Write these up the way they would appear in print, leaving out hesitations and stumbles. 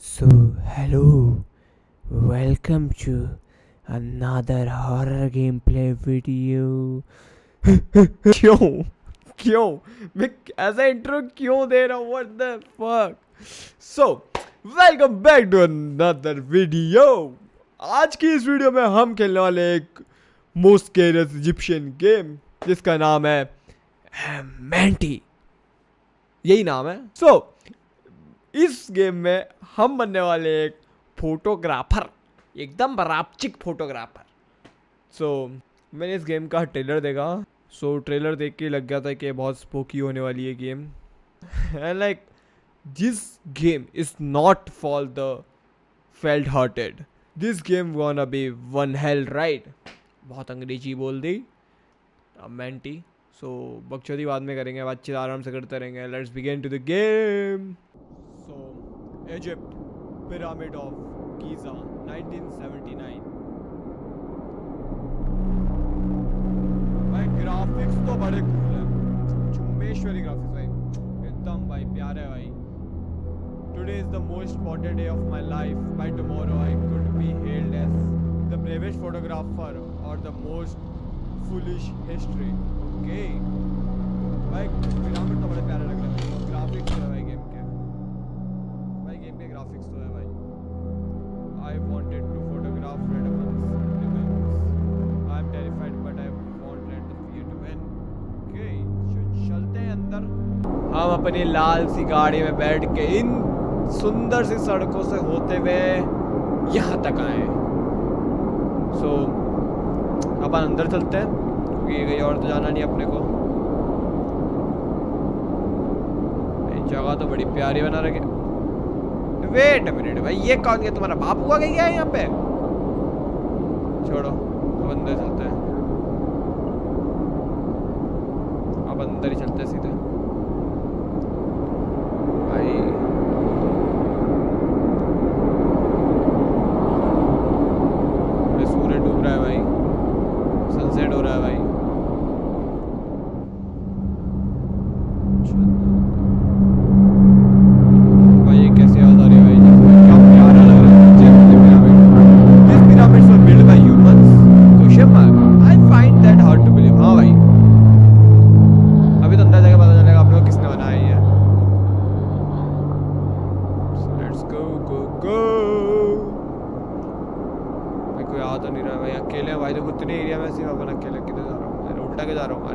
So, hello, welcome to another horror gameplay video. क्यों मैं ऐसा इंट्रो क्यों दे रहा हूँ? What the fuck? So, welcome back to another video. आज की इस वीडियो में हम खेलने वाले एक मोस्ट स्केरियस इजिप्शियन गेम जिसका नाम है मेंटी। यही नाम है। So, इस गेम में हम बनने वाले एक फोटोग्राफर, एकदम बराबचिक फोटोग्राफर। सो मैंने इस गेम का ट्रेलर देखा। ट्रेलर देख के लग गया था कि बहुत स्पोकी होने वाली है game. And like this game is not for the felt hearted. This game gonna be one hello ride. बहुत अंग्रेजी बोल दी अब मेंटी। बकचोदी बाद में करेंगे, बातचीत आराम से करते रहेंगे। Let's begin to the game. Egypt, Pyramid of Giza, 1979। भाई ग्राफिक्स तो बड़े कूल हैं, चुम्बेश्वरी ग्राफिक्स भाई, एकदम भाई प्यारे भाई। Today is the most important day of my life. By tomorrow I could be hailed as the bravest photographer or the most foolish history. Okay, भाई पिरामिड तो बड़े प्यारे लग रहे हैं। ग्राफिक्स है भाई गेम के, ग्राफिक्स तो है भाई। I wanted to photograph red I am terrified but I won't let the fear to win. Okay, चलते हैं अंदर। हम अपनी लाल सी गाड़ी में बैठ के इन सुंदर सी सड़कों से होते हुए यहाँ तक आए। अपन अंदर चलते हैं क्योंकि कहीं और तो जाना नहीं अपने को। जगह तो बड़ी प्यारी बना रखे। वेट अ मिनट भाई, ये कौन है? तुम्हारा बाप हुआ क्या है यहाँ पे? छोड़ो, अब अंदर चलते हैं। अब अंदर ही चलते हैं सीधे भाई। सूरज डूब रहा है भाई, सनसेट हो रहा है भाई।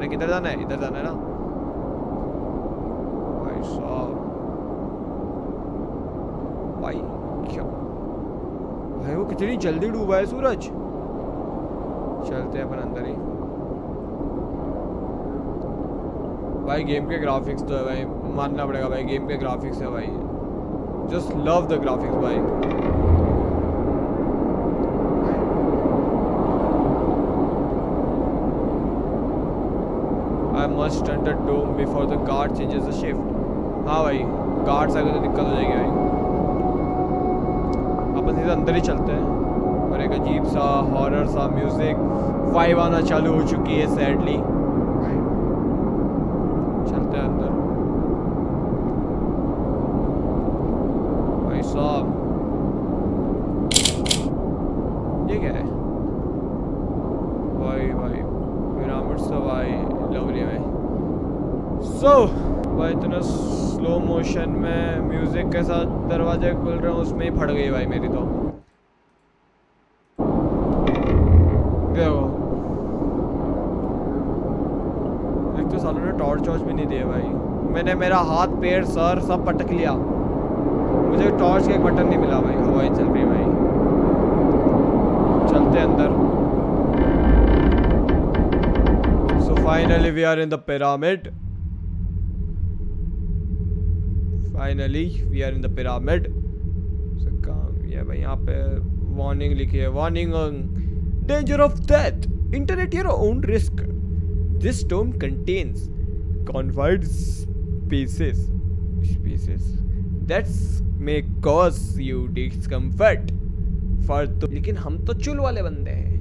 किधर जाना है? इधर जाना है ना भाई साहब। भाई क्या भाई, वो कितनी जल्दी डूबा है सूरज। चलते हैं अपन अंदर ही भाई। गेम के ग्राफिक्स तो है भाई, मानना पड़ेगा भाई, गेम के ग्राफिक्स है भाई। जस्ट लव द ग्राफिक्स भाई। I must enter dome before the guard changes the shift. हाँ भाई, गार्ड्स आगे तो दिक्कत हो जाएगी भाई। अपन सीधे अंदर ही चलते हैं और एक अजीब सा हॉरर सा म्यूजिक वाइब आना चालू हो चुकी है सैडली। चलते हैं अंदर भाई साहब। ये क्या है भाई? भाई पिरामिड से भाई लवली भाई। भाई इतना स्लो मोशन में म्यूजिक के साथ दरवाजे खुल रहे हैं, उसमें ही फट गई भाई मेरी तो। देखो एक तो सालों ने टॉर्च वॉर्च भी नहीं दिए भाई। मैंने मेरा हाथ पैर सर सब पटक लिया, मुझे टॉर्च का एक बटन नहीं मिला भाई। हवाई चल रही भाई। चलते अंदर। Finally we are in the pyramid. Finally we are in the pyramid. ये भाई यहाँ पे वार्निंग लिखी है। Warning on danger of death. Enter at your own risk. This tomb contains confined spaces that may cause you discomfort. लेकिन हम तो चुल वाले बंदे हैं,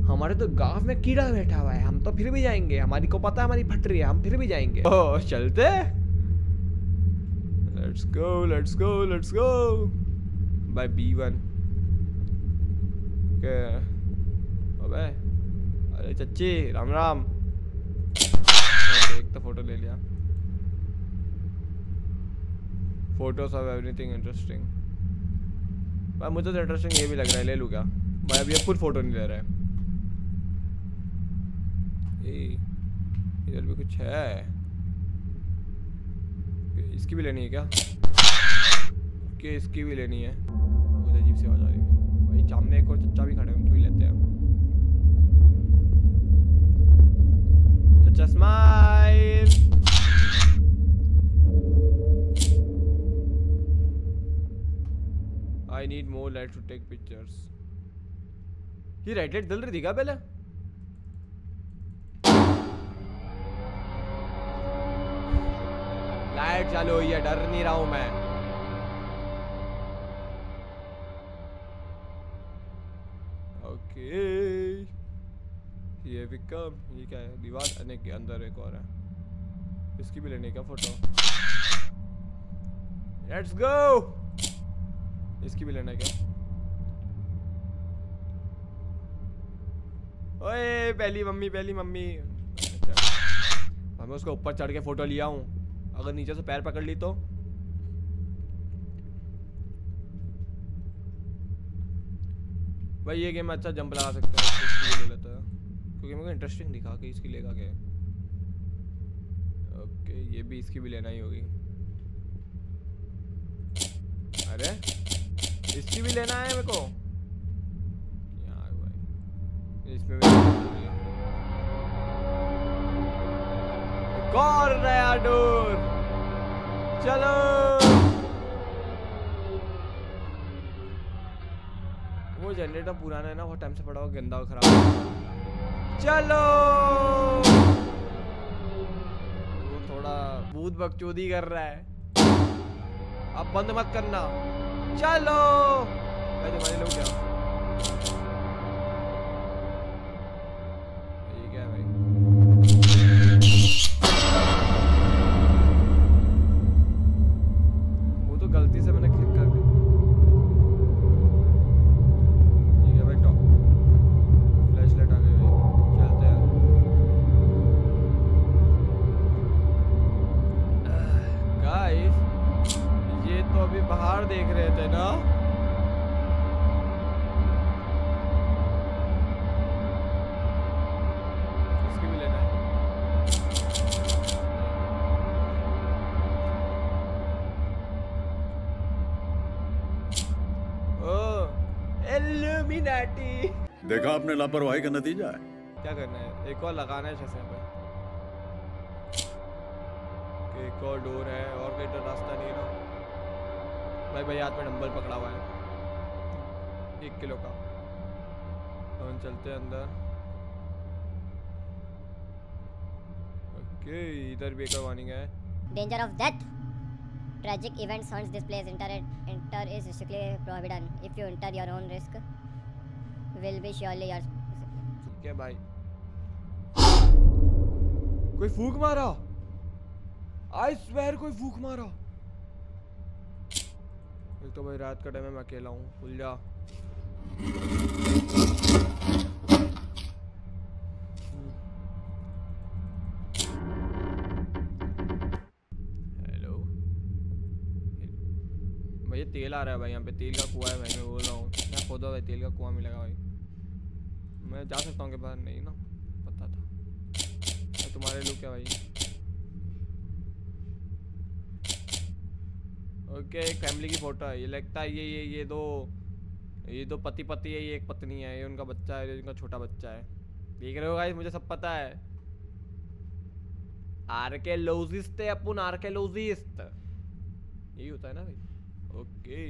हमारे तो गांव में कीड़ा बैठा हुआ है, हम तो फिर भी जाएंगे। हमारी को पता है हमारी फट रही है, हम फिर भी जाएंगे। ओह चलते लेट्स गो बाय B1। क्या अबे, अरे चच्ची राम राम। एक तो फोटो ले लिया। Photos of everything interesting. भाई मुझे तो इंटरेस्टिंग ये भी लग रहा है, ले लूँ क्या भाई? अभी ये खुद फोटो नहीं ले रहा है। इधर भी कुछ है, इसकी भी लेनी है क्या? कि इसकी भी लेनी है। बहुत अजीब सी आवाज आ रही है भाई। सामने एक और चच्चा भी खड़े हैं, उनकी भी लेते हैं। चच्चा smile. I need more light to take pictures. ये रेड लाइट जल रही थी क्या पहले? लाइट चालू हुई है, डर नहीं रहा हूं मैं। ओके ये भी कम। ये क्या है? दीवार अने के अंदर एक और है, इसकी भी लेने का फोटो। Let's go. इसकी भी लेना है क्या? ओए पहली मम्मी मैं उसको ऊपर चढ़ के फोटो लिया हूँ, अगर नीचे से पैर पकड़ ली तो। भाई ये गेम अच्छा जंप लगा सकते हैं, इसकी ले लेता है क्योंकि मेरे को इंटरेस्टिंग दिखा कि इसकी लेगा क्या। ओके ये भी, इसकी भी लेना ही होगी। अरे इसकी भी लेना है मेरे को यार भाई। इसमें भी एक और नया डोर। चलो वो जनरेटर पुराना है ना, बहुत टाइम से पड़ा हुआ, गंदा और खराब। चलो वो थोड़ा भूत बकचोदी कर रहा है, अब बंद मत करना। चलो भाई तुम्हारे लोग क्या ये क्या है भाई? वो तो गलती से मैंने क्लिक कर दिया। ये क्या भाई? टॉप फ्लैश लाइट आ गई भाई, चलते हैं। गाइस ये तो अभी बाहर देख रहे थे ना? इसकी भी लेना है। ओह इल्यूमिनाटी। देखा आपने लापरवाही का नतीजा है। क्या करना है? एक और लगाना है जैसे पे। एक और डोर है, और कोई तो रास्ता नहीं ना भाई हाथ में डंबल पकड़ा हुआ है 1 किलो का। हम चलते हैं अंदर। ओके इधर भी एक वार्निंग है। Danger of death. Tragic events haunts this place. Enter is strictly prohibited. If you enter, your own risk will be surely yours. ठीक है भाई। कोई फूंक मारा, आई स्वेयर कोई फूंक मारा। एक तो भाई रात का टाइम है, मैं अकेला हूँ, खुल जा। हेलो भाई, ये तेल आ रहा है भाई, यहाँ पे तेल का कुआं है भाई, मैं बोल रहा हूँ। मैं खोदा भाई, तेल का कुआं मिलेगा भाई। मैं जा सकता हूँ के बाहर? नहीं ना, पता था। तो तुम्हारे लोग क्या भाई? ओके एक फैमिली की फोटो है, ये लगता है ये दो पति पति है, ये एक पत्नी है, ये उनका बच्चा है, ये उनका छोटा बच्चा है। देख रहे हो गाइस, मुझे सब पता है। आर्कियोलॉजिस्ट है अपन, आर्कियोलॉजिस्ट यही होता है ना भाई। ओके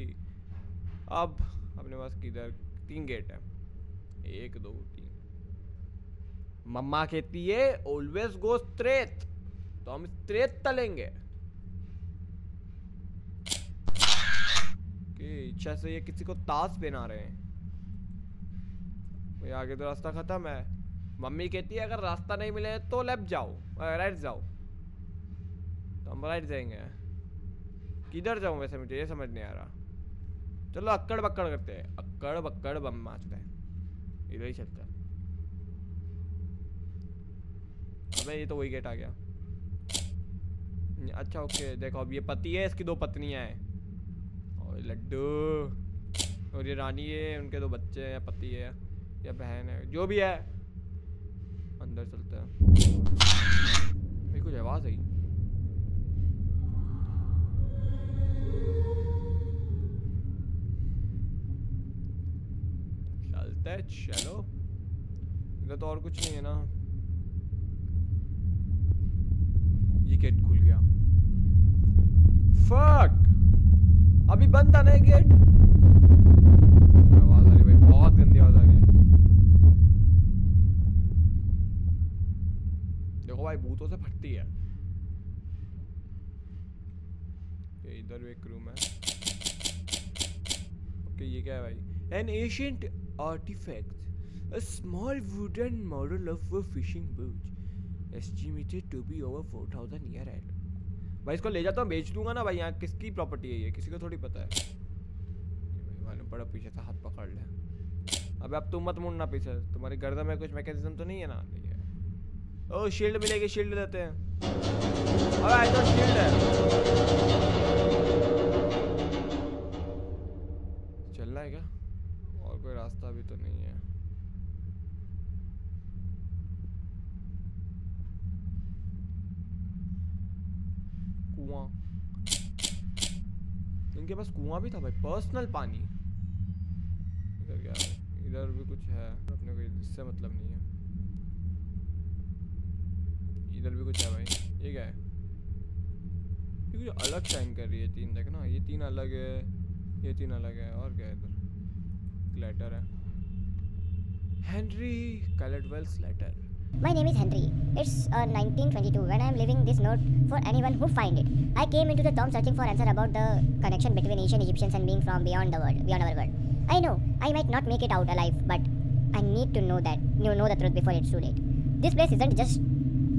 अब अपने पास किधर 3 गेट है, 1 2 3। मम्मा कहती है ऑलवेज गो स्ट्रेट, तो हम स्ट्रेट चलेंगे। इच्छा से ये किसी को ताश पहना रहे हैं। आगे तो रास्ता खत्म है। मम्मी कहती है अगर रास्ता नहीं मिले तो लेफ्ट जाओ, राइट जाओ, तो हम राइट जाएंगे। किधर जाऊं वैसे, मुझे ये समझ नहीं आ रहा। चलो अक्कड़ बक्कड़ करते हैं, अक्कड़ बक्कड़ बम मारते हैं, इधर ही चलता है। अबे ये तो वही गेट आ गया। अच्छा ओके, देखो अब ये पति है, इसकी 2 पत्नियां हैं। और लड्डू, और ये रानी है, उनके 2 बच्चे हैं, या पति है या बहन है, जो भी है। अंदर चलते हैं। मेरे कुछ आवाज आई। चलते हैं, चलो। इधर तो और कुछ नहीं है ना। ये गेट खुल गया। फक, अभी बंद था ना ये गेट। आवाज आ रही भाई, बहुत गंदी आवाज आ रही है। देखो भाई, भूतों से फटती है। ये इधर एक रूम है। ओके ये क्या है भाई? An ancient artefact, a small wooden model of a fishing boat, estimated to be over 4000 year old. भाई इसको ले जाता हूँ, बेच दूंगा ना भाई। यहाँ किसकी प्रॉपर्टी है ये, किसी को थोड़ी पता है। भाई मालूम पड़ा, पीछे से हाथ पकड़ ले। अबे अब तुम मत मुड़ना पीछे, तुम्हारी गर्दन में कुछ मैकेनिज्म तो नहीं है ना? नहीं है। ओह शील्ड मिलेगी, शील्ड लेते हैं। अबे आई तो शील्ड है। चलना है क्या? और कोई रास्ता भी तो नहीं है। कुआं, इनके पास कुआं भी था भाई, पर्सनल पानी। इधर क्या है? इधर भी कुछ है, अपने को इससे मतलब नहीं है। इधर भी कुछ है भाई। ये क्या है? ये कुछ अलग शाइन कर रही है। 3 देखना, ये 3 अलग है, ये 3 अलग है। और क्या है इधर? लेटर है, Henry Caldwell's letter. My name is Henry. It's 1922 when I am leaving this note for anyone who find it. I came into the tomb searching for answer about the connection between ancient Egyptians and being from beyond the world, beyond our world. I know I might not make it out alive, but I need to know the truth before it's too late. This place isn't just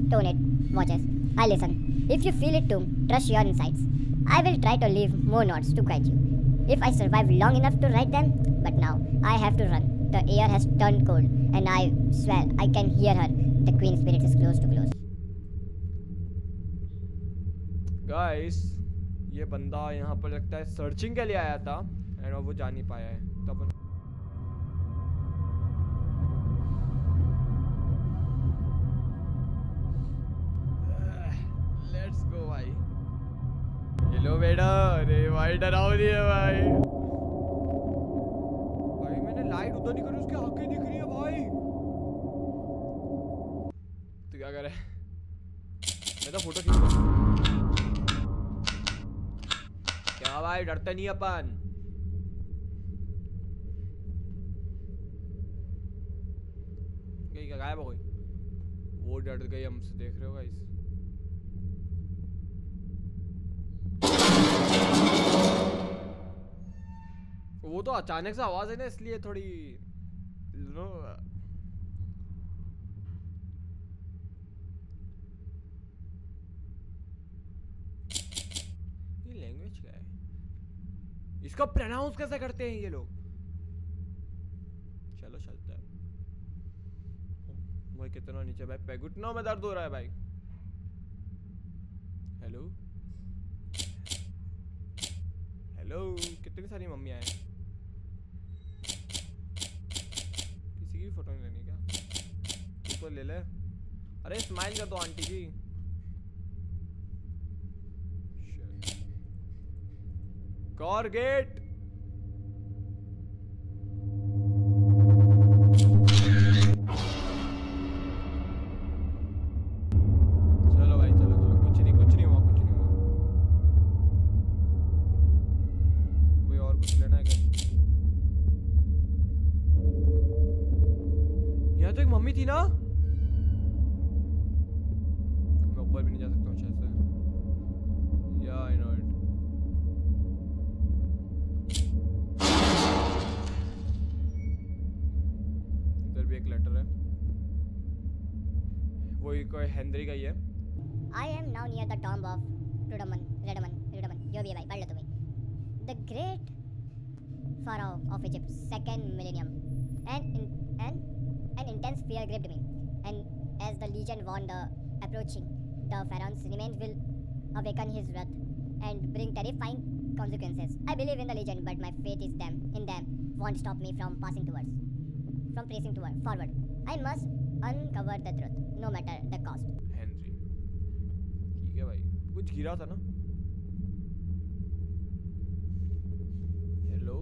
stone, it watches. I listen. If you feel it too, trust your insights. I will try to leave more notes to guide you, if I survive long enough to write them. But now I have to run. The air has turned cold, and I swear I can hear her. The queen spirit is close to close. Guys, ये बंदा यहाँ पर लगता है searching के लिए आया था, एंड वो जा नहीं पाया है। तो अपन लेट्स गो भाई। हेलो बेटा। अरे भाई डरावनी है भाई। भाई मैंने लाइट उधर नहीं करी, उसकी आंखें दिख रही है भाई। तो क्या करे? मैं तो फोटो खींच। क्या भाई, डरते नहीं अपन? क्या गायब हो गई? वो डर गई हमसे, देख रहे हो गाइस? वो तो अचानक से आवाज है ना, इसलिए थोड़ी नो। ये लैंग्वेज क्या है? इसका प्रोनाउंस कैसे करते हैं ये लोग? चलो चलता है भाई। कितना नीचे भाई, पैगुटनों में दर्द हो रहा है भाई। हेलो हेलो, कितनी सारी मम्मियाँ हैं। किसी की भी फोटो नहीं लेनी क्या? तू तो ले ले। अरे स्माइल कर दो आंटी जी। कॉर्गेट। चलो भाई चलो चलो, कुछ नहीं हुआ, कुछ नहीं हुआ। कोई और कुछ लेना है क्या? यहाँ तो एक मम्मी थी ना। मैं ऊपर भी नहीं जा सकता हूँ शायद से। या आई नो इट। इधर भी एक लेटर है, वही कोई हेनरी का ही है। I am now near the tomb of Rudman. जो भी है भाई, पढ़ लो तुम्हें. The great pharaoh of Egypt, second millennium, an intense fear gripped me, and as the legend warned approaching, the pharaoh's remains will awaken his wrath and bring terrifying consequences. I believe in the legend, but my faith is in them won't stop me from pressing forward. I must uncover the truth, no matter the cost. Henry, ठीक है भाई, कुछ गिरा था ना? Hello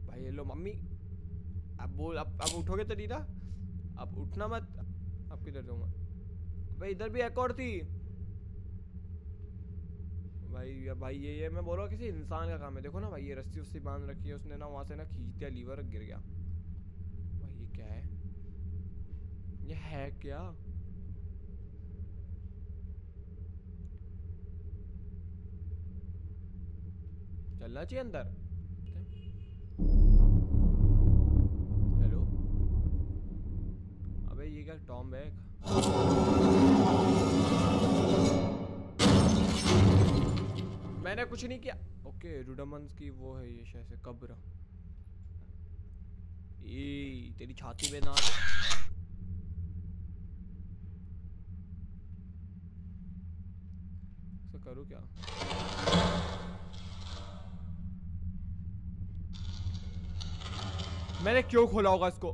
भाई, hello mummy. अब बोल, अब उठोगे तो नहीं ना? अब उठना मत. अब किधर जाऊँ मैं? भाई इधर भी एक और थी भाई. ये मैं बोल रहा हूँ किसी इंसान का काम है. देखो ना भाई, ये रस्सी उससे बांध रखी है उसने ना, वहां से ना खींच दिया लीवर, गिर गया भाई. ये क्या है? ये है क्या? चलना चाहिए अंदर. हेलो, अबे ये क्या टॉम बैग? मैंने कुछ नहीं किया. ओके, रुडमंस की वो है ये शायद से कब्र. ये तेरी छाती पे ना. इसका करूँ क्या? मैंने क्यों खोला होगा इसको?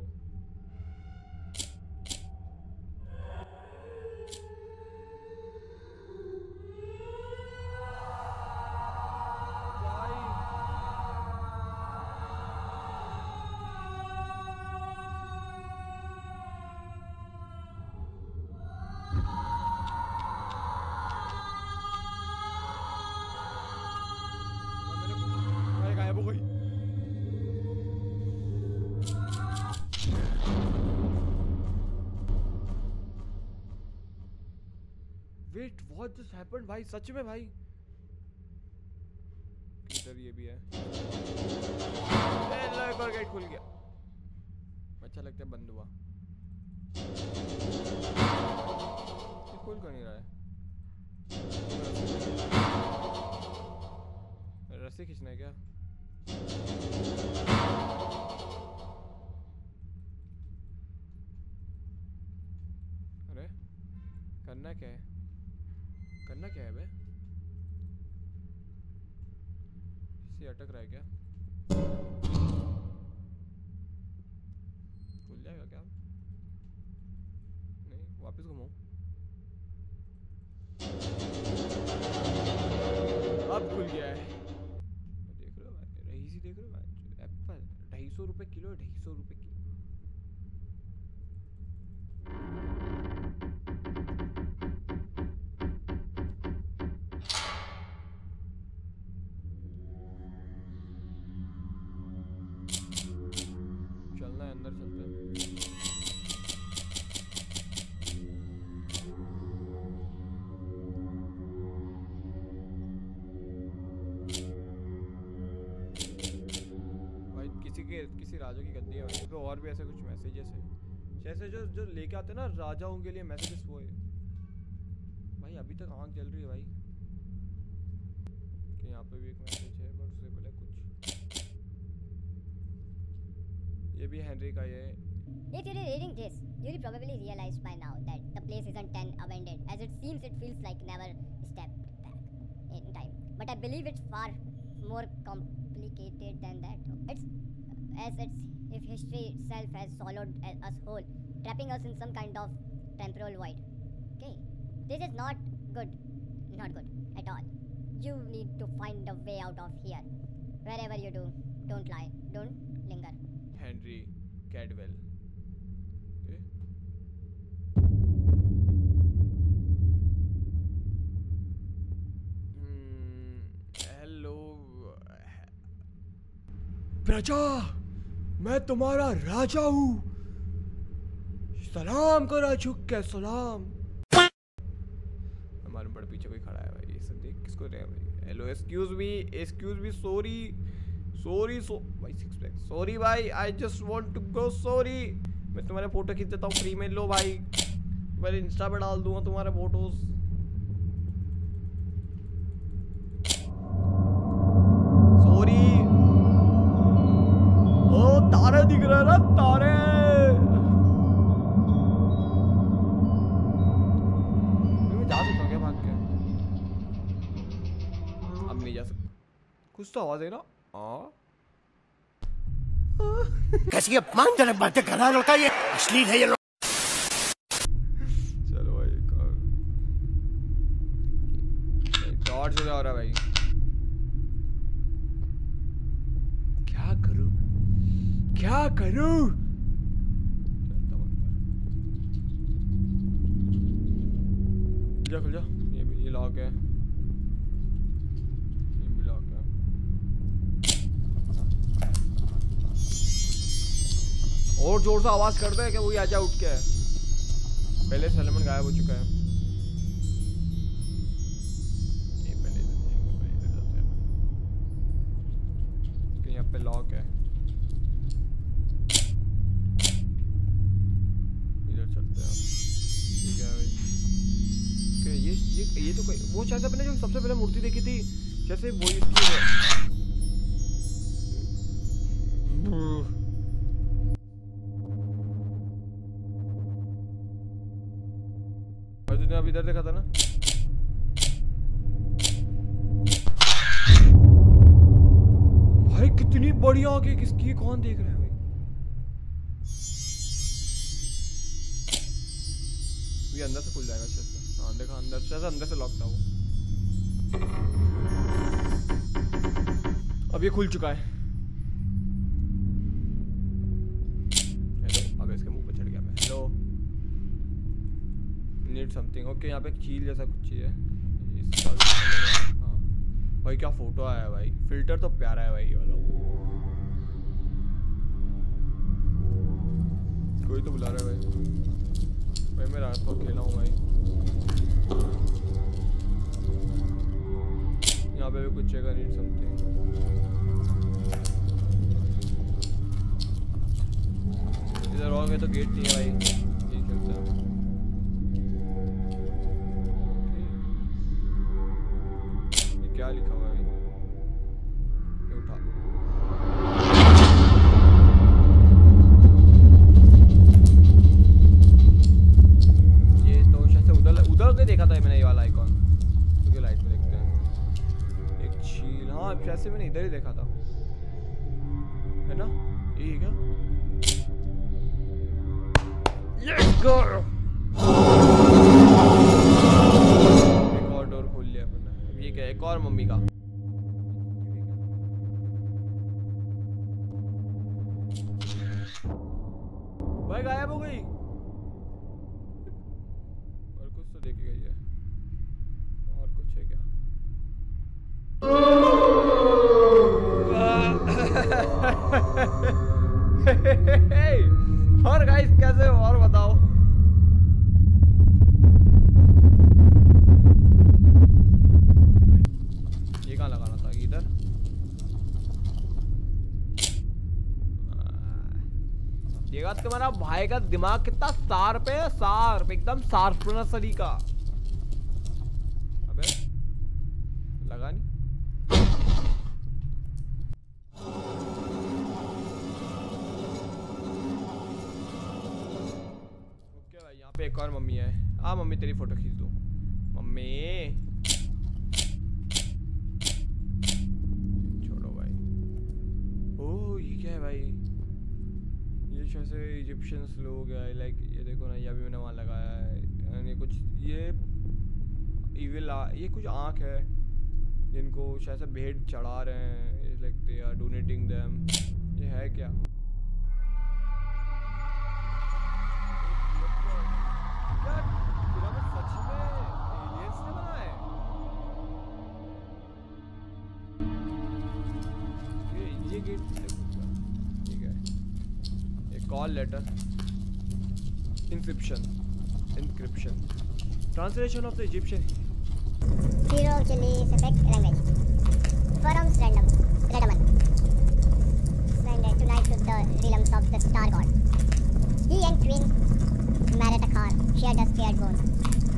वेट, व्हाट जस्ट हैपेंड भाई? सच में भाई? इधर ये भी है. एक और गेट खुल गया. अच्छा लगता है बंद हुआ. ये खुल क्यों नहीं रहा है? रस्सी खींचना है क्या? अरे करना क्या है? करना क्या है बे? इसे अटक रहा है क्या? खुल जाएगा क्या? नहीं, वापस घुमाओ. अब खुल गया है. देख रहे हो भाई, रईसी देख रहे हो भाई? एप्पल 250 रुपए किलो, 250 रुपए किलो. चलना है, अंदर चलते हैं. भाई किसी राजा की गद्दी है भाई. तो और भी ऐसे कुछ मैसेजेस है जैसे जो लेके आते हैं ना राजाओं के लिए मैसेजेस, वो है भाई. अभी तक आँख जल रही है भाई. कि यहाँ पे भी एक मैसेज है, बट उससे पहले कुछ. ये भी हेनरी का ये. If you're reading this, you'll probably realize by now that the place isn't an abandoned, as it seems. It feels like never stepped back in time. But I believe it's far more complicated than that. It's if history itself has swallowed us whole, trapping us in some kind of temporal void. Okay, this is not good at all. You need to find a way out of here. Wherever you do, don't lie, don't linger. Henry Cadwell. Okay. Hello प्रजा, मैं तुम्हारा राजा हूँ. सलाम करो, झुक के सलाम. हमारे बड़े पीछे कोई खड़ा है भाई. ये सब देख किसको रहे भाई? हेलो, एक्सक्यूज मी, सॉरी भाई. 6 पैक. सॉरी भाई, I just want to go. Sorry, मैं तुम्हारे फोटो खींच देता हूँ फ्री में. लो भाई, मैं इंस्टा पे डाल दूंगा तुम्हारे फोटोज. कुछ तो आवाज है ना। कैसी अपमानजनक बातें कर रहा है लड़का, ये अश्लील है ये। चलो भाई टॉर्च से जा रहा है भाई। क्या करूं क्या करूं? चलता हूं अंदर। खुल जा ये लॉक है, ये भी लॉक है। और जोर से आवाज करता है क्या वही आजा उठ के। पहले सलमान गायब हो चुका है। ये पहले इधर जाते हैं। यहाँ पे लॉक है, इधर चलते हैं। ठीक है भाई। ये तो वो शायद अपने जो सबसे पहले मूर्ति देखी थी जैसे वो इसकी है। जितने अभी इधर देखा था ना। भाई कितनी बड़ी आंखें किसकी है, कौन देख रहा है भाई? ये अंदर से खुल जाएगा शायद से। हाँ देखा अंदर से लॉक था वो। अब ये खुल चुका है। हेलो, अब इसके मुंह पे चढ़ गया मैं। Hello, need something. ओके यहाँ पे एक चील जैसा कुछ चाहिए। हाँ भाई क्या फोटो आया है भाई, फिल्टर तो प्यारा है भाई ये वाला। कोई तो बुला रहा है भाई मैं रात को खेला हूँ भाई। यहाँ पे भी कुछ जगह नीड समथिंग। इधर और गए तो गेट नहीं है भाई। ठीक है सर। ये क्या लिखा हुआ है भाई? ये उठा। ये तो शायद से उधर के देखा था मैंने ये वाला आइकॉन। क्योंकि लाइट में देखते हैं। एक चील, हाँ शायद से मैंने इधर ही देखा था, है ना? यही क्या? Let's go! एक और डोर खोल लिया अपने। ये क्या? एक और मम्मी का। भाई गायब हो गई। और कुछ तो देख गई है। और कुछ है क्या? और गाइस कैसे हो और बताओ। ये कहाँ लगाना था? इधर। देखा तुम्हारा भाई का दिमाग कितना शार्प है, शार्प एकदम शार्पनर का। अबे लगा नहीं। एक और मम्मी है। हाँ मम्मी तेरी फोटो खींच दो मम्मी। छोड़ो भाई। ओह ये क्या है भाई? ये जैसे इजिप्शियंस लोग हैं लाइक। ये देखो ना, ये अभी मैंने वहाँ लगाया है। ये कुछ ये इविल ये कुछ आँख है जिनको शायद से भेंट चढ़ा रहे हैं। Like they are donating them. ये है क्या? सच में एलियंस ने बनाया है? ये गेट ठीक है। एक call letter. Encryption translation of the Egyptian hero of Chili's effect language. Forums Redaman. Send tonight to the realms of the star god. He and Queen Maratakar shared a scared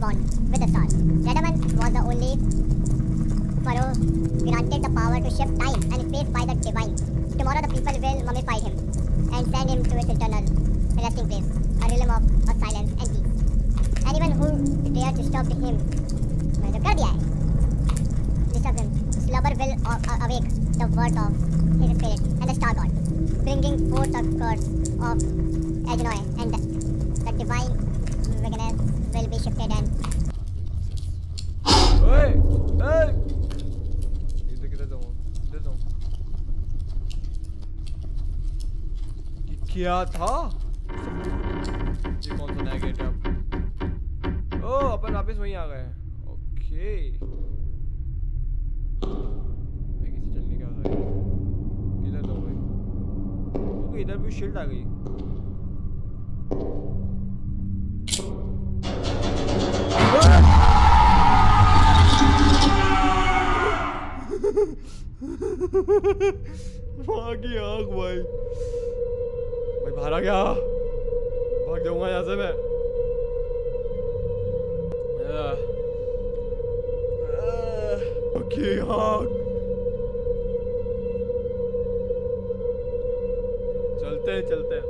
bond with the stars. Redaman was the only pharaoh granted the power to shift time and space by the divine. Tomorrow the people will mummify him and send him to his eternal resting place, a realm of silence and peace. Anyone who dares disturb him, मैंने कर दिया है, disturb him, slumber will awake the worth of his spirit and the star god, bringing forth the curse of Agenoi, and the divine wickedness will be shifted and ओए किधर जाऊँ क्या था ये कौन सा नया गेट है अब ओ अपन वापस वहीं आ गए ओके मैं किसी चलने का था किधर जाऊँ भाई क्योंकि इधर भी शील्ड आ गई वहाँ की आँख भाई बाहर आ गया भाग जाऊंगा यहाँ से मैं ओके आँख चलते हैं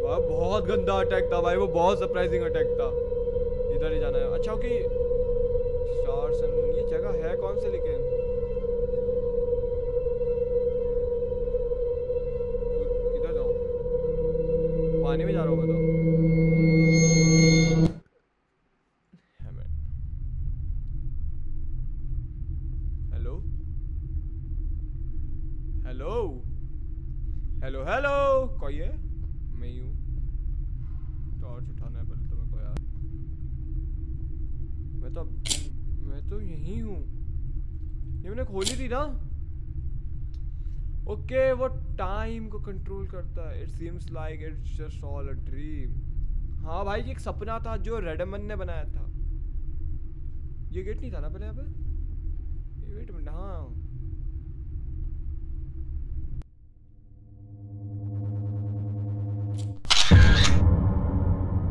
वाह बहुत गंदा अटैक था भाई वो बहुत सरप्राइजिंग अटैक था इधर ही जाना है अच्छा ओके स्टार्स एंड मून ये जगह है कौन से लेकिन किधर जाऊँ पानी में जा रहा हूँ मैं तो हेलो हेलो हेलो हेलो कोई है मैं ही हूँ टॉर्च उठाना है पहले तो मेरे को यार मैं तो यहीं हूँ ये मैंने खोली थी ना ओके वो टाइम को कंट्रोल करता है it seems like it's just all a dream हाँ भाई ये एक सपना था जो रेडमन ने बनाया था ये गेट नहीं था ना पहले यहाँ पे वेट मिनट हाँ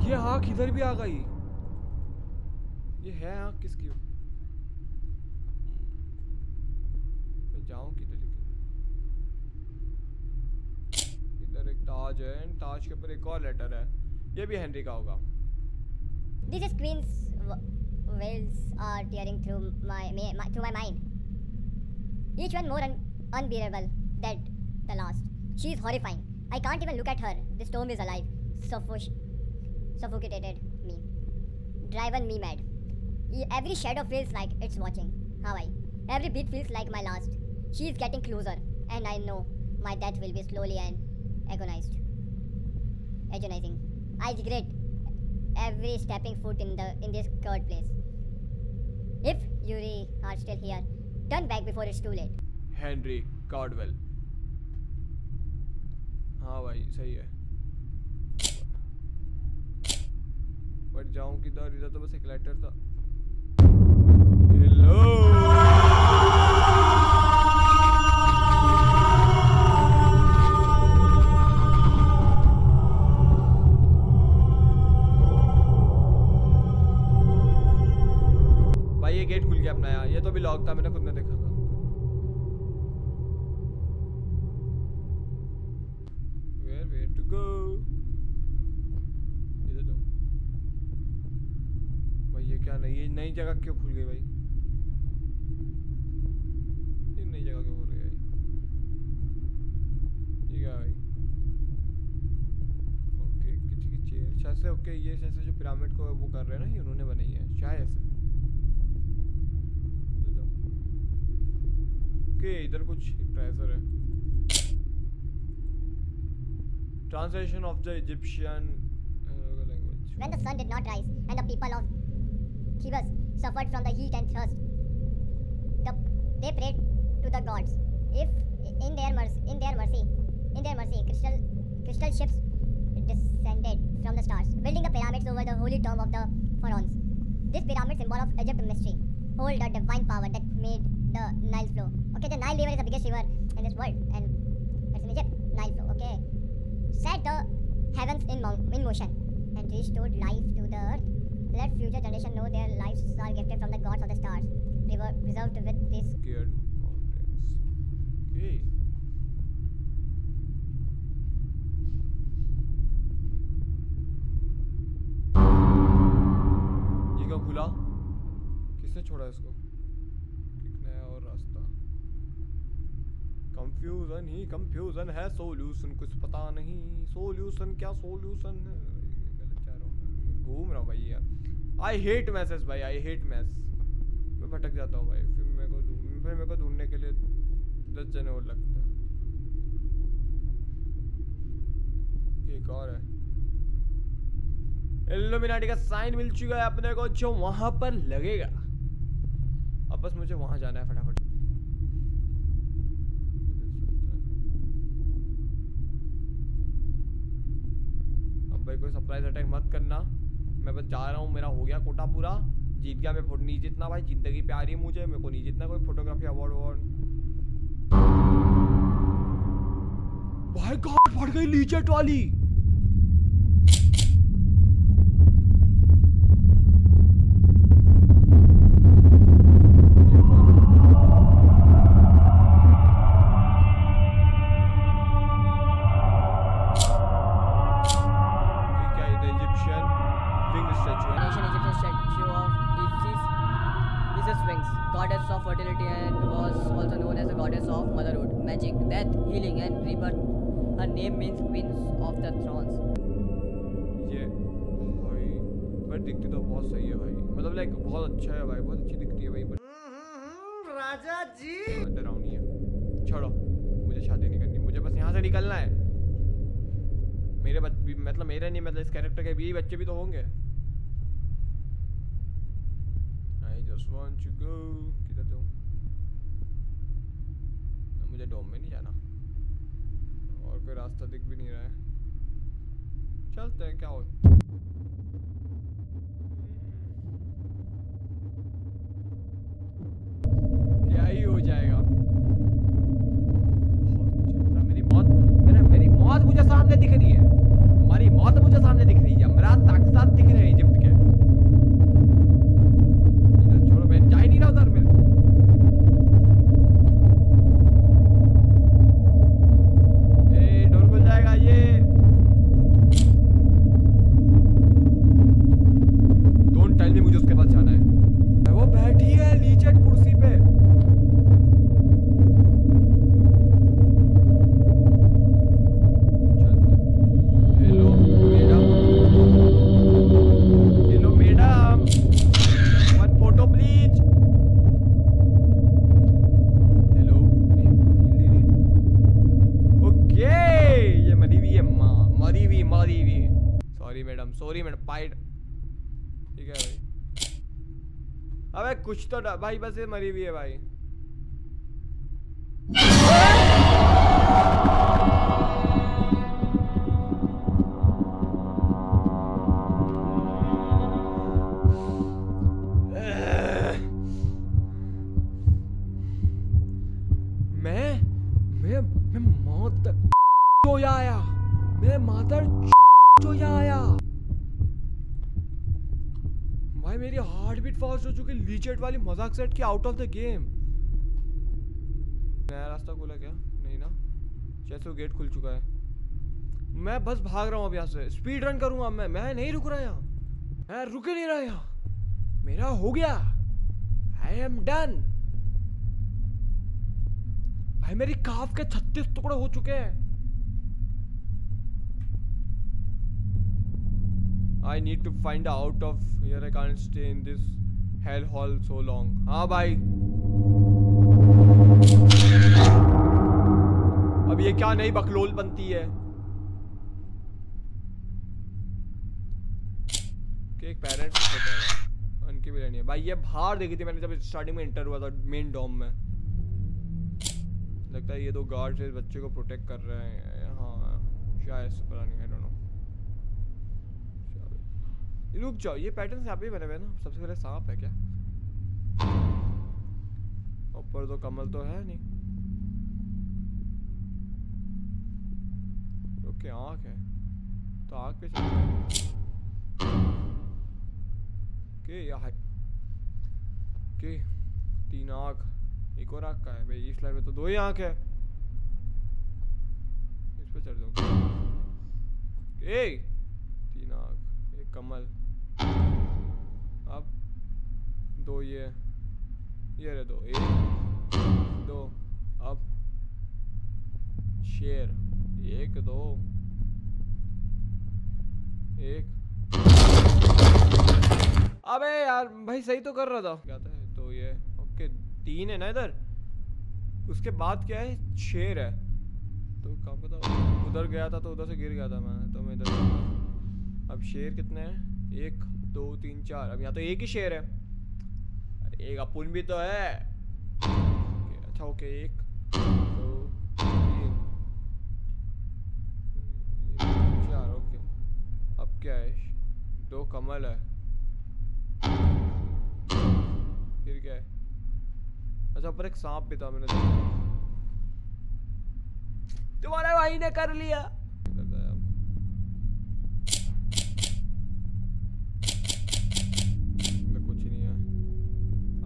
ये आँख इधर भी आ गई ये है आँख किसकी मैं जाऊँ किधर लेकिन इधर एक ताज है एंड ताज के ऊपर एक और लेटर है ये भी हेनरी का होगा these screens wells are tearing through my mind. Each one more unbearable than the last. She is horrifying. I can't even look at her. This storm is alive. Suffocated me. Driven me mad. Every shadow feels like it's watching. Hawaii. Every beat feels like my last. She is getting closer, and I know my death will be slowly and agonizing. I regret every stepping foot in this cursed place. If Yuri are still here, turn back before it's too late. Henry Caudwell हाँ भाई सही है but जाऊं किधर इधर तो बस एक लेटर था हेलो भाई ये गेट खुल गया अपना यार ये तो भी लॉक था मैंने खुद ने देखा था where to go इधर जाऊं भाई ये क्या नहीं ये नई जगह क्यों खुल गई भाई ये नई जगह क्यों खुल गई भाई ये क्या भाई ओके किसी की चेयर शायद से ओके ये शायद से जो पिरामिड को वो कर रहे हैं ना ये उन्होंने बनाई है शायद से ओके इधर कुछ ट्रेजर है Translation of the Egyptian language. When the sun did not rise and the people of Thebes suffered from the heat and thirst, they prayed to the gods. If in their mercy, crystal ships descended from the stars, building the pyramids over the holy tomb of the pharaohs. This pyramid symbol of Egypt mystery hold the divine power that made the Nile flow. Okay, the Nile River is the biggest river in this world, and it's in Egypt. Nile flow. Okay. Set the heavens in motion and restored life to the earth. Let future generations know their lives are gifted from the gods of the stars, preserved with this scared mountains. Okay. ये क्या खुला? किसने छोड़ा इसको? एक नया और रास्ता। कंफ्यूजन ही कंफ्यूजन है, सोल्यूशन कुछ पता नहीं। सोल्यूशन क्या सोल्यूशन है? गलत जा रहा हूँ मैं, घूम रहा हूँ भाई यार। आई हेट मैसेज भाई, आई हेट मैस। मैं भटक जाता हूँ भाई, फिर मेरे को ढूंढने के लिए 10 जने और लगते हैं। एक और है, इल्यूमिनाटी का साइन मिल चुका है अपने को, जो वहां पर लगेगा। अब बस मुझे वहां जाना है फटाफट। अब भाई कोई सरप्राइज अटैक मत करना, मैं बस जा रहा हूँ। मेरा हो गया कोटा पूरा, जीत गया मैं। नहीं जीतना भाई, जिंदगी प्यारी है मुझे, मेरे को नहीं जीतना कोई फोटोग्राफी अवार्ड वॉर्ड। भाई गॉड, फट गई लीचेट वाली। Goddess of fertility and was also known as the goddess of motherhood, magic, death, healing and rebirth. Her name means queens of the thrones. ये भाई बट दिखती तो बहुत सही है भाई, मतलब लाइक बहुत अच्छा है भाई, बहुत अच्छी दिखती है भाई। बट राजा जी डरावनी है। छोड़ो, मुझे शादी नहीं करनी, मुझे बस यहाँ से निकलना है। मेरे मतलब मेरे नहीं, मतलब इस कैरेक्टर के भी बच्चे भी तो होंगे। Just want to go. किधर जाऊँ? मुझे डोम में नहीं जाना, और कोई रास्ता दिख भी नहीं रहा है। चलते हैं, क्या हो क्या ही हो जाएगा। मेरी मौत मुझे सामने दिख रही है, हमारी मौत मुझे सामने दिख रही है, यमराज साक्षात दिख रहे हैं इजिप्ट के। जा ही नहीं रहा उधर में। डोर खुल जाएगा ये। डोंट टेल मी मुझे उसके पास जाना है। वो बैठी है लीचेट कुर्सी पे। Hello madam, hello madam, one photo please. Sorry madam, pied. ठीक है भाई। अबे कुछ तो भाई, बस ये मरी हुई है भाई। मैं मादर जो आया, मैं मादर जो आया भाई। मेरी हार्ट बीट फास्ट हो चुकी, लीचेट वाली मजाक सेट की आउट ऑफ द गेम। नया रास्ता खुला क्या? नहीं ना, जैसे वो गेट खुल चुका है। मैं बस भाग रहा हूँ अब यहाँ से, स्पीड रन करूंगा मैं नहीं रुक रहा यहाँ, मैं रुक ही नहीं रहा यहाँ। मेरा हो गया, आई एम डन भाई। मेरी काफ के 36 टुकड़े हो चुके हैं। I need to find out of here. I can't stay in this hell hole so long. हाँ भाई, अब ये क्या नई बकलोल बनती है? कि एक पेरेंट्स होता है, उनकी भी रहनी है भाई। ये बाहर देखी थी मैंने जब स्टार्टिंग में एंटर हुआ था मेन डॉम में। लगता है ये दो गार्ड से बच्चे को प्रोटेक्ट कर रहे हैं। हाँ शायद, पता नहीं, आई डोंट नो। रुक जाओ, ये पैटर्न यहाँ पे बने हुए ना। सबसे पहले सांप है क्या? ऊपर तो कमल तो है नहीं। ओके, आँख है तो आँख पे चलते हैं। के 3 आँख, एक और आँख का है भाई। इस लाइन में तो 2 ही आँख है। इस पे चढ़ जाऊंगा। 3 आँख, एक कमल, अब 2 ये ये रहे 2 1 2 अब शेर 1 2 1 अबे यार भाई सही तो कर रहा था क्या था तो ये ओके 3 है ना इधर उसके बाद क्या है शेर है तो काम का था उधर गया था तो उधर से गिर गया था मैं तो मैं इधर अब शेर कितने हैं 1 2 3 4 अब यहाँ तो एक ही शेर है अरे एक अपुन भी तो है अच्छा ओके 1 2 3 4 ओके अब क्या है 2 कमल है फिर क्या है अच्छा ऊपर एक सांप भी था मैंने देखा तुम्हारे भाई ने कर लिया कुछ नहीं है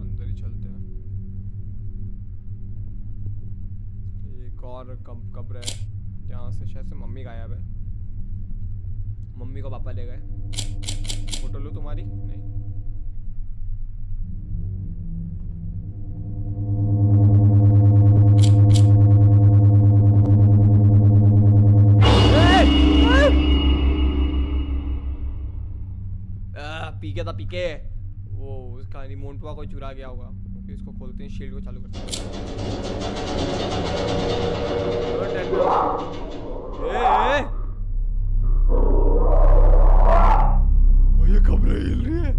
अंदर ही चलते हैं एक और कब्र है जहाँ से शायद से मम्मी गायब है मम्मी को पापा ले गए फोटो लो तुम्हारी नहीं पीके था पीके वो उसका रिमोटवा को चुरा गया होगा ओके इसको खोलते हैं शील्ड को चालू करते हैं ये कमरे हिल रही है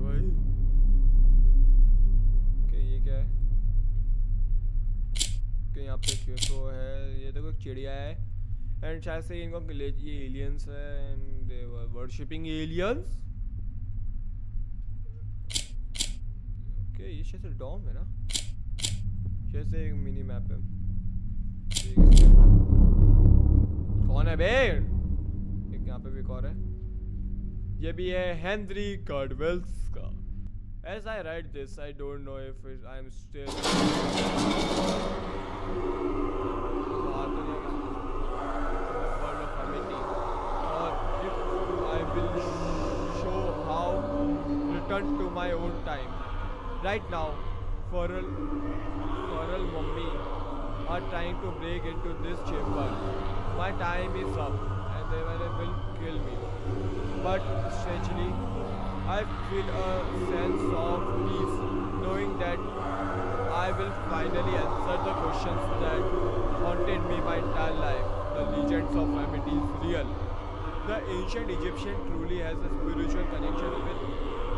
भाई ओके ये क्या है ओके यहाँ पे क्यूएफओ है ये देखो एक चिड़िया है एंड शायद से इनको ये एलियंस है and they were worshipping aliens okay ये शायद से डॉम है ना शायद से एक मिनी मैप है कौन है बे एक यहाँ पे भी एक और है ये भी है हेनरी कार्डवेल्स का As I write this, I don't know if I am still world of amity or if I will show how return to my own time. Right now, Feral Mummy are trying to break into this chamber. My time is up and they will kill me. But strangely, I feel a sense of peace knowing that I will finally answer the questions that haunted me my entire life. The legends of Amity is real. The ancient Egyptian truly has a spiritual connection with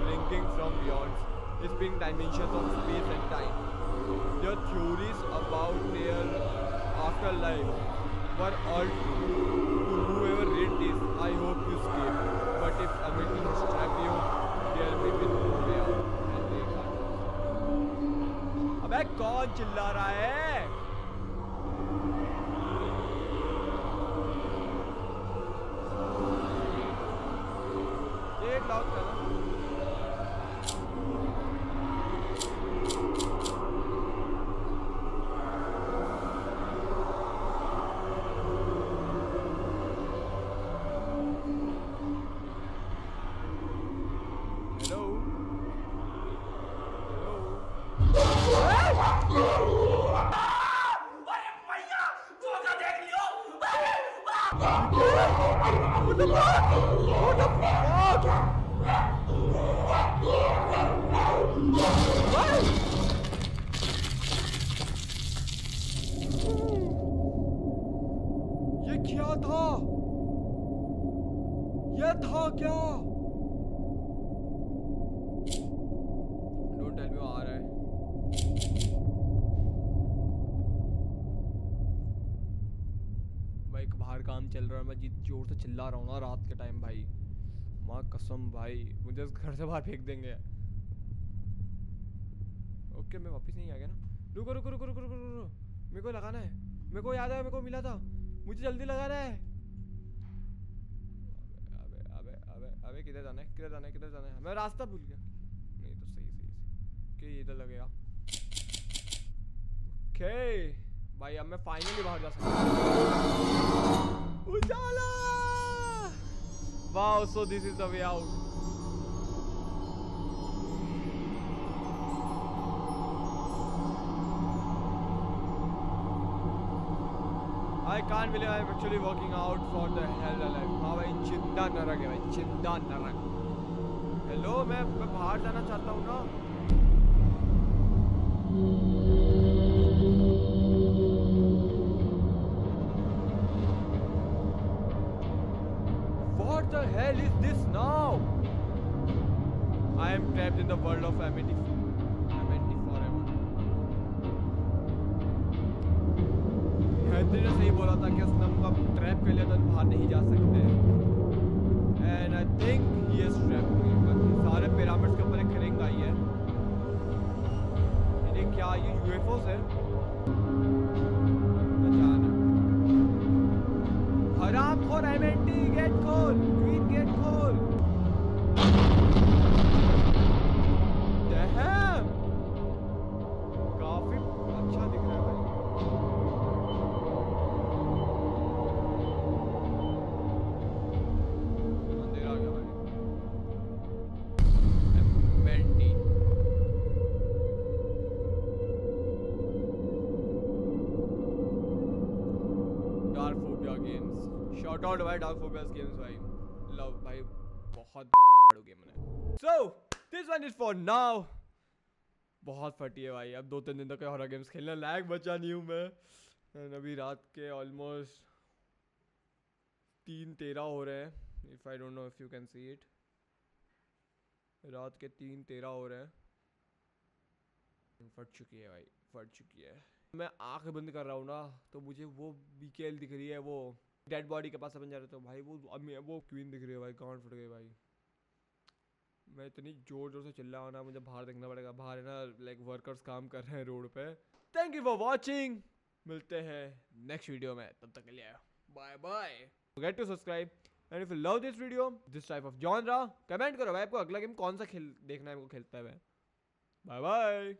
bringing from beyond, spinning dimensions of space and time. Their theories about their afterlife were all true. To whoever read this, I hope you escape. But if Amity has trapped you, there may be no way out. अबे कौन चिल्ला रहा है? ये lock कर ये क्या था? ये था क्या? Don't tell me वो आ रहा है। भाई बाहर काम चल रहा है, मैं जित जोर से चिल्ला रहा हूँ ना रात के टाइम भाई, माँ कसम भाई मुझे घर से बाहर फेंक देंगे। ओके मैं वापस नहीं आ गया ना। रुको रुको रुको रुको रुको रुको, मेरे को लगाना है, मेरे को याद है, मेरे को मिला था, मुझे जल्दी लगाना है। अबे अबे अबे अबे किधर जाना है, किधर जाना है, किधर जाना है? मैं रास्ता भूल गया। नहीं तो सही सही ओके ये इधर लगेगा। ओके भाई अब मैं फाइनली बाहर जा सकता हूँ। उजाला! Wow, so this is the way out. can't believe I'm actually walking out for the hell alive. हाँ भाई चिंता नरक है भाई, चिंता नरक. हेलो मैं बाहर जाना चाहता हूँ ना. What the hell is this now? I am trapped in the world of MND forever. Hydari ने सही बोला था कि उसने हमको ट्रैप कर लिया तो हम बाहर नहीं जा सकते. And I think he has trapped me. सारे पिरामिड्स के ऊपर एक रिंग आई है. ये क्या ये UFOs है? हराम खोर MND गेट खोल, क्वीन गेट खोल. Damn! काफी अच्छा दिख रहा है भाई. अंधेरा आ गया भाई. MND. डार्कफोबिया गेम्स. शॉट आउट भाई डार्कफोबिया गेम्स भाई. लव भाई बहुत गांड गेम है. So this one is for now. बहुत फटी है भाई. अब 2-3 दिन तक हॉरर गेम्स खेलने लायक बचा नहीं हूँ मैं. And अभी रात के ऑलमोस्ट 3:13 हो रहे हैं. If I don't know if you can see it. रात के 3:13 हो रहे हैं. फट चुकी है भाई, फट चुकी है. मैं आँख बंद कर रहा हूँ ना तो मुझे वो BKL दिख रही है, वो डेड बॉडी के पास अपन जा रहे थे भाई. वो क्वीन दिख रही है भाई. गांड फट गई भाई. मैं इतनी जोर जोर से चिल्ला रहा हूँ ना, मुझे बाहर देखना पड़ेगा. बाहर है ना लाइक वर्कर्स काम कर रहे हैं रोड पे. Thank you for watching. मिलते हैं नेक्स्ट वीडियो में. तब तक के लिए bye bye. Forget to subscribe and if you love this video, this type of genre, comment करो भाई आपको अगला गेम कौन सा देखना है, हमको खेलता है. Bye bye.